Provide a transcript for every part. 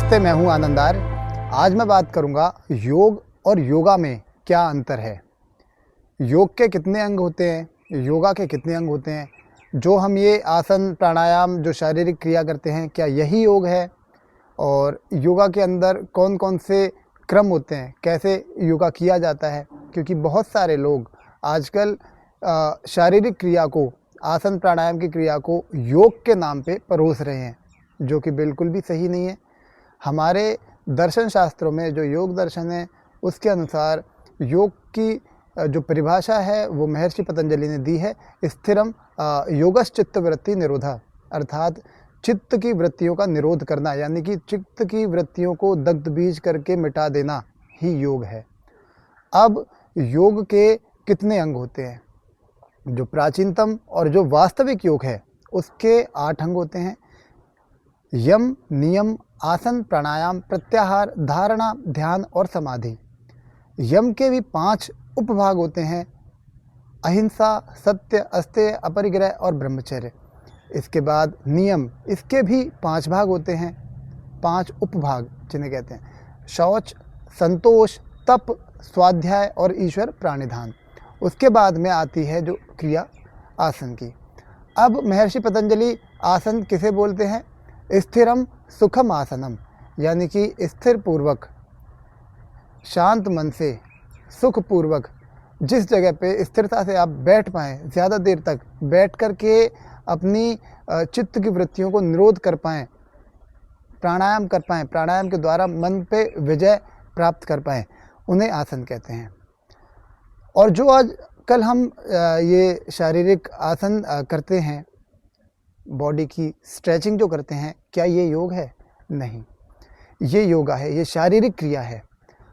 नमस्ते, मैं हूं आनंदार। आज मैं बात करूंगा योग और योगा में क्या अंतर है। योग के कितने अंग होते हैं, योगा के कितने अंग होते हैं, जो हम ये आसन प्राणायाम जो शारीरिक क्रिया करते हैं क्या यही योग है, और योगा के अंदर कौन कौन से क्रम होते हैं, कैसे योगा किया जाता है। क्योंकि बहुत सारे लोग आजकल शारीरिक क्रिया को, आसन प्राणायाम की क्रिया को योग के नाम पे परोस रहे हैं, जो कि बिल्कुल भी सही नहीं है। हमारे दर्शन शास्त्रों में जो योग दर्शन है उसके अनुसार योग की जो परिभाषा है वो महर्षि पतंजलि ने दी है। स्थिरम योगश्चित्त वृत्ति निरोधा, अर्थात चित्त की वृत्तियों का निरोध करना, यानी कि चित्त की वृत्तियों को दग्ध बीज करके मिटा देना ही योग है। अब योग के कितने अंग होते हैं? जो प्राचीनतम और जो वास्तविक योग है उसके 8 अंग होते हैं। यम, नियम, आसन, प्राणायाम, प्रत्याहार, धारणा, ध्यान और समाधि। यम के भी 5 उपभाग होते हैं: अहिंसा, सत्य, अस्तेय, अपरिग्रह और ब्रह्मचर्य। इसके बाद नियम, इसके भी 5 भाग होते हैं, 5 उपभाग जिन्हें कहते हैं: शौच, संतोष, तप, स्वाध्याय और ईश्वर प्राणिधान। उसके बाद में आती है जो क्रिया आसन की। अब महर्षि पतंजलि आसन किसे बोलते हैं? स्थिरम सुखम आसनम, यानी कि स्थिर पूर्वक, शांत मन से, सुख पूर्वक जिस जगह पे स्थिरता से आप बैठ पाएँ, ज़्यादा देर तक बैठ कर के अपनी चित्त की वृत्तियों को निरोध कर पाएँ, प्राणायाम कर पाएँ, प्राणायाम के द्वारा मन पे विजय प्राप्त कर पाएँ, उन्हें आसन कहते हैं। और जो आज कल हम ये शारीरिक आसन करते हैं, बॉडी की स्ट्रेचिंग जो करते हैं, क्या ये योग है? नहीं, ये योगा है, ये शारीरिक क्रिया है।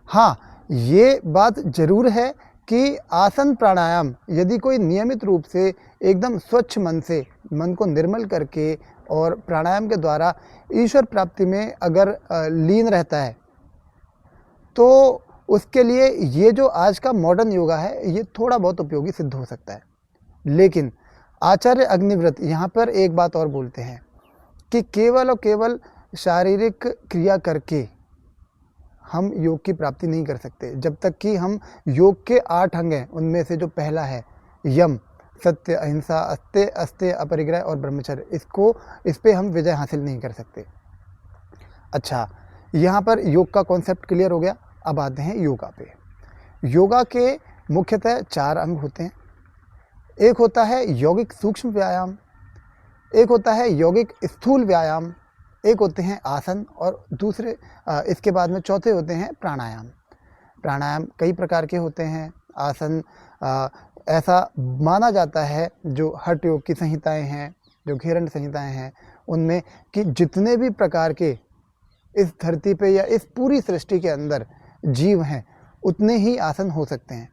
हाँ, ये बात ज़रूर है कि आसन प्राणायाम यदि कोई नियमित रूप से एकदम स्वच्छ मन से, मन को निर्मल करके और प्राणायाम के द्वारा ईश्वर प्राप्ति में अगर लीन रहता है, तो उसके लिए ये जो आज का मॉडर्न योगा है ये थोड़ा बहुत उपयोगी सिद्ध हो सकता है। लेकिन आचार्य अग्निव्रत यहाँ पर एक बात और बोलते हैं कि केवल और केवल शारीरिक क्रिया करके हम योग की प्राप्ति नहीं कर सकते, जब तक कि हम योग के 8 अंग हैं उनमें से जो पहला है यम, सत्य, अहिंसा, अस्तेय, अपरिग्रह और ब्रह्मचर्य, इस पे हम विजय हासिल नहीं कर सकते। अच्छा, यहाँ पर योग का कॉन्सेप्ट क्लियर हो गया। अब आते हैं योगा पे। योगा के मुख्यतः 4 अंग होते हैं। एक होता है यौगिक सूक्ष्म व्यायाम, एक होता है यौगिक स्थूल व्यायाम, एक होते हैं आसन, और दूसरे इसके बाद में चौथे होते हैं प्राणायाम। प्राणायाम कई प्रकार के होते हैं। आसन ऐसा माना जाता है जो हठ योग की संहिताएं हैं, जो घेरंड संहिताएं हैं, उनमें कि जितने भी प्रकार के इस धरती पे या इस पूरी सृष्टि के अंदर जीव हैं उतने ही आसन हो सकते हैं।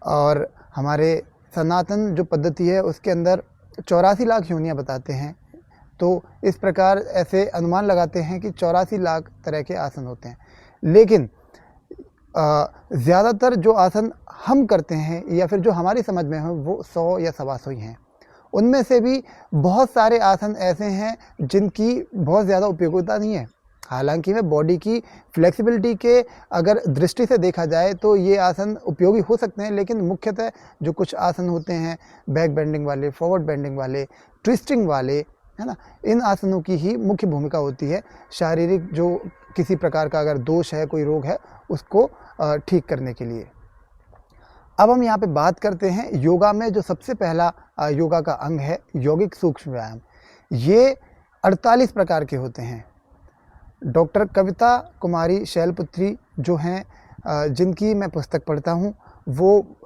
और हमारे सनातन जो पद्धति है उसके अंदर 84 लाख योनियाँ बताते हैं, तो इस प्रकार ऐसे अनुमान लगाते हैं कि 84 लाख तरह के आसन होते हैं। लेकिन ज़्यादातर जो आसन हम करते हैं या फिर जो हमारी समझ में है वो 100 या 125 ही हैं। उनमें से भी बहुत सारे आसन ऐसे हैं जिनकी बहुत ज़्यादा उपयोगिता नहीं है। हालांकि में बॉडी की फ्लेक्सिबिलिटी के अगर दृष्टि से देखा जाए तो ये आसन उपयोगी हो सकते हैं, लेकिन मुख्यतः जो कुछ आसन होते हैं बैक बेंडिंग वाले, फॉरवर्ड बेंडिंग वाले, ट्विस्टिंग वाले, है ना, इन आसनों की ही मुख्य भूमिका होती है शारीरिक जो किसी प्रकार का अगर दोष है, कोई रोग है, उसको ठीक करने के लिए। अब हम यहाँ पे बात करते हैं योगा में जो सबसे पहला योगा का अंग है यौगिक सूक्ष्म व्यायाम। ये 48 प्रकार के होते हैं। डॉक्टर कविता कुमारी शैलपुत्री जो हैं, जिनकी मैं पुस्तक पढ़ता हूँ, वो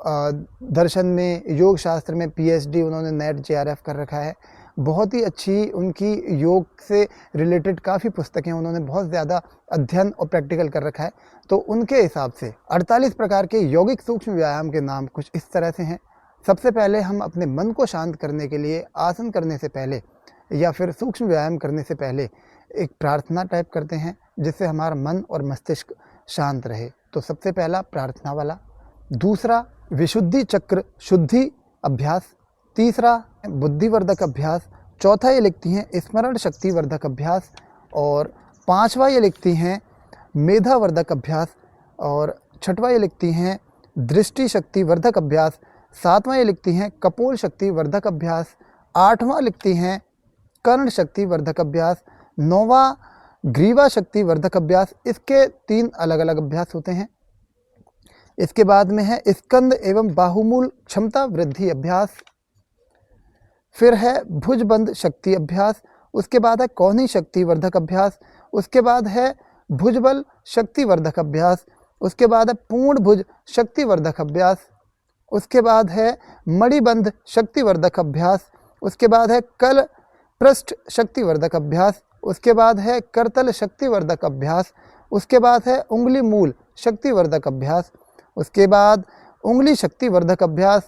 दर्शन में, योग शास्त्र में पीएचडी उन्होंने नेट जेआरएफ कर रखा है। बहुत ही अच्छी उनकी योग से रिलेटेड काफ़ी पुस्तकें, उन्होंने बहुत ज़्यादा अध्ययन और प्रैक्टिकल कर रखा है। तो उनके हिसाब से 48 प्रकार के यौगिक सूक्ष्म व्यायाम के नाम कुछ इस तरह से हैं। सबसे पहले हम अपने मन को शांत करने के लिए आसन करने से पहले या फिर सूक्ष्म व्यायाम करने से पहले एक प्रार्थना टाइप करते हैं, जिससे हमारा मन और मस्तिष्क शांत रहे। तो सबसे पहला प्रार्थना वाला। दूसरा विशुद्धि चक्र शुद्धि अभ्यास। तीसरा बुद्धिवर्धक अभ्यास। चौथा ये लिखती हैं स्मरण शक्ति वर्धक अभ्यास। और 5वां ये लिखती हैं मेधावर्धक अभ्यास, और 6वां ये लिखती हैं दृष्टि शक्ति वर्धक अभ्यास, 7वां ये लिखती हैं कपोल शक्ति वर्धक अभ्यास, 8वां लिखती हैं कर्ण शक्ति वर्धक अभ्यास, 9वां ग्रीवा शक्ति वर्धक अभ्यास। इसके 3 अलग अलग अभ्यास होते हैं। इसके बाद में है स्कंद एवं बाहुमूल क्षमता वृद्धि अभ्यास, फिर है भुजबंद शक्ति अभ्यास, उसके बाद है कौनी शक्ति वर्धक अभ्यास, उसके बाद है भुजबल शक्ति वर्धक अभ्यास, उसके बाद है पूर्ण भुज शक्ति वर्धक अभ्यास, उसके बाद है मणिबंध शक्ति वर्धक अभ्यास, उसके बाद है कल पृष्ठ शक्ति वर्धक अभ्यास, उसके बाद है करतल शक्ति वर्धक अभ्यास, उसके बाद है उंगली मूल शक्ति वर्धक अभ्यास, उसके बाद उंगली शक्ति वर्धक अभ्यास,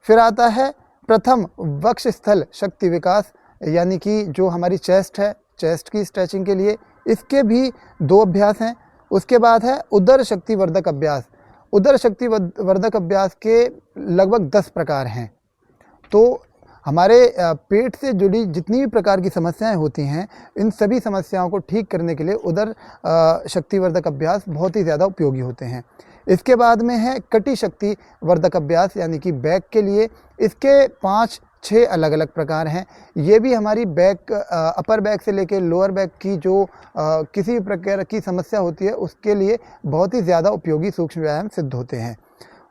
फिर आता है प्रथम वक्ष स्थल शक्ति विकास, यानी कि जो हमारी चेस्ट है, चेस्ट की स्ट्रेचिंग के लिए इसके भी 2 अभ्यास हैं। उसके बाद है उदर शक्ति वर्धक अभ्यास। उदर शक्ति वर्धक अभ्यास के लगभग 10 प्रकार हैं। तो हमारे पेट से जुड़ी जितनी भी प्रकार की समस्याएं होती हैं, इन सभी समस्याओं को ठीक करने के लिए उदर शक्तिवर्धक अभ्यास बहुत ही ज़्यादा उपयोगी होते हैं। इसके बाद में है कटी शक्ति वर्धक अभ्यास, यानी कि बैक के लिए। इसके 5-6 अलग अलग प्रकार हैं। ये भी हमारी बैक, अपर बैक से लेकर लोअर बैक की जो किसी भी प्रकार की समस्या होती है उसके लिए बहुत ही ज़्यादा उपयोगी सूक्ष्म व्यायाम सिद्ध होते हैं।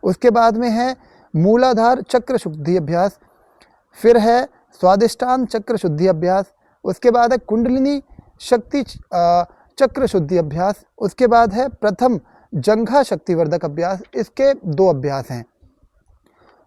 उसके बाद में है मूलाधार चक्र शुद्धि अभ्यास, फिर है स्वादिष्टान चक्र शुद्धि अभ्यास, उसके बाद है कुंडलिनी शक्ति चक्र शुद्धि अभ्यास, उसके बाद है प्रथम जंघा शक्तिवर्धक अभ्यास। इसके 2 अभ्यास हैं।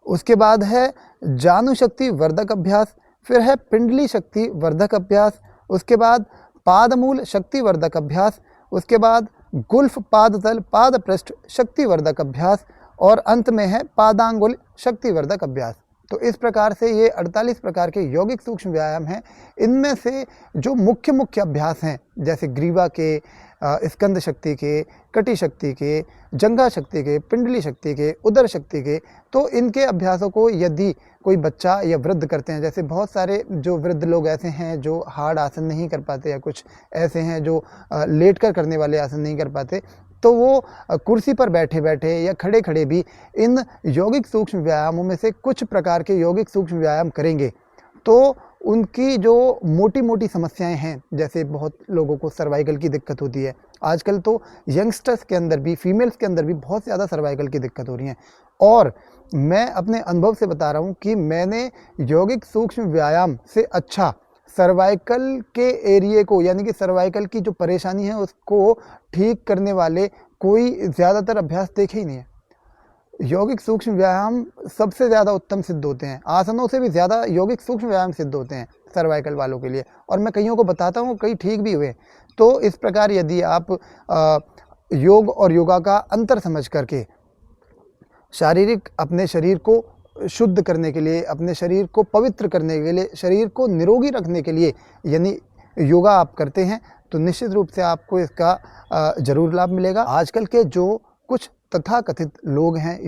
उसके बाद है जानु शक्ति वर्धक अभ्यास, फिर है पिंडली शक्ति वर्धक अभ्यास, उसके बाद पादमूल शक्ति वर्धक अभ्यास, उसके बाद गुल्फ पादतल पाद पृष्ठ शक्ति वर्धक अभ्यास, और अंत में है पादांगुल शक्ति वर्धक अभ्यास। तो इस प्रकार से ये 48 प्रकार के यौगिक सूक्ष्म व्यायाम हैं। इनमें से जो मुख्य अभ्यास हैं, जैसे ग्रीवा के, स्कंद शक्ति के, कटी शक्ति के, जंघा शक्ति के, पिंडली शक्ति के, उदर शक्ति के, तो इनके अभ्यासों को यदि कोई बच्चा या वृद्ध करते हैं, जैसे बहुत सारे जो वृद्ध लोग ऐसे हैं जो हार्ड आसन नहीं कर पाते, या कुछ ऐसे हैं जो लेट कर करने वाले आसन नहीं कर पाते, तो वो कुर्सी पर बैठे बैठे या खड़े खड़े भी इन यौगिक सूक्ष्म व्यायामों में से कुछ प्रकार के यौगिक सूक्ष्म व्यायाम करेंगे तो उनकी जो मोटी मोटी समस्याएं हैं, जैसे बहुत लोगों को सर्वाइकल की दिक्कत होती है, आजकल तो यंगस्टर्स के अंदर भी, फीमेल्स के अंदर भी बहुत ज़्यादा सर्वाइकल की दिक्कत हो रही है। और मैं अपने अनुभव से बता रहा हूँ कि मैंने यौगिक सूक्ष्म व्यायाम से अच्छा सर्वाइकल के एरिए को, यानी कि सर्वाइकल की जो परेशानी है उसको ठीक करने वाले कोई ज़्यादातर अभ्यास देखे ही नहीं है। यौगिक सूक्ष्म व्यायाम सबसे ज़्यादा उत्तम सिद्ध होते हैं, आसनों से भी ज़्यादा यौगिक सूक्ष्म व्यायाम सिद्ध होते हैं सर्वाइकल वालों के लिए, और मैं कईयों को बताता हूँ, कई ठीक भी हुए। तो इस प्रकार यदि आप योग और योगा का अंतर समझ करके शारीरिक अपने शरीर को शुद्ध करने के लिए, अपने शरीर को पवित्र करने के लिए, शरीर को निरोगी रखने के लिए यानी योगा आप करते हैं, तो निश्चित रूप से आपको इसका ज़रूर लाभ मिलेगा। आजकल के जो कुछ तथाकथित लोग हैं,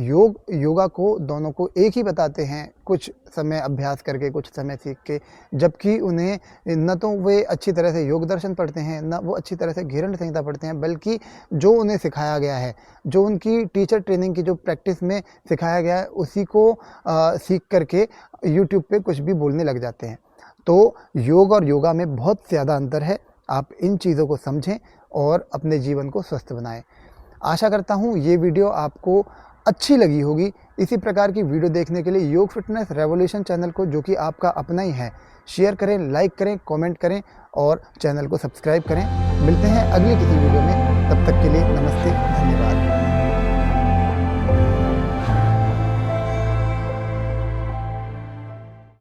योगा को दोनों को एक ही बताते हैं, कुछ समय अभ्यास करके, कुछ समय सीख के, जबकि उन्हें न तो वे अच्छी तरह से योग दर्शन पढ़ते हैं, न वो अच्छी तरह से घिरण संहिता पढ़ते हैं, बल्कि जो उन्हें सिखाया गया है, जो उनकी टीचर ट्रेनिंग की जो प्रैक्टिस में सिखाया गया है, उसी को सीख करके यूट्यूब पे कुछ भी बोलने लग जाते हैं। तो योग और योगा में बहुत ज़्यादा अंतर है। आप इन चीज़ों को समझें और अपने जीवन को स्वस्थ बनाएं। आशा करता हूँ ये वीडियो आपको अच्छी लगी होगी। इसी प्रकार की वीडियो देखने के लिए योग फिटनेस रेवोल्यूशन चैनल को, जो कि आपका अपना ही है, शेयर करें, लाइक करें, कमेंट करें और चैनल को सब्सक्राइब करें। मिलते हैं अगली किसी वीडियो में, तब तक के लिए नमस्ते, धन्यवाद।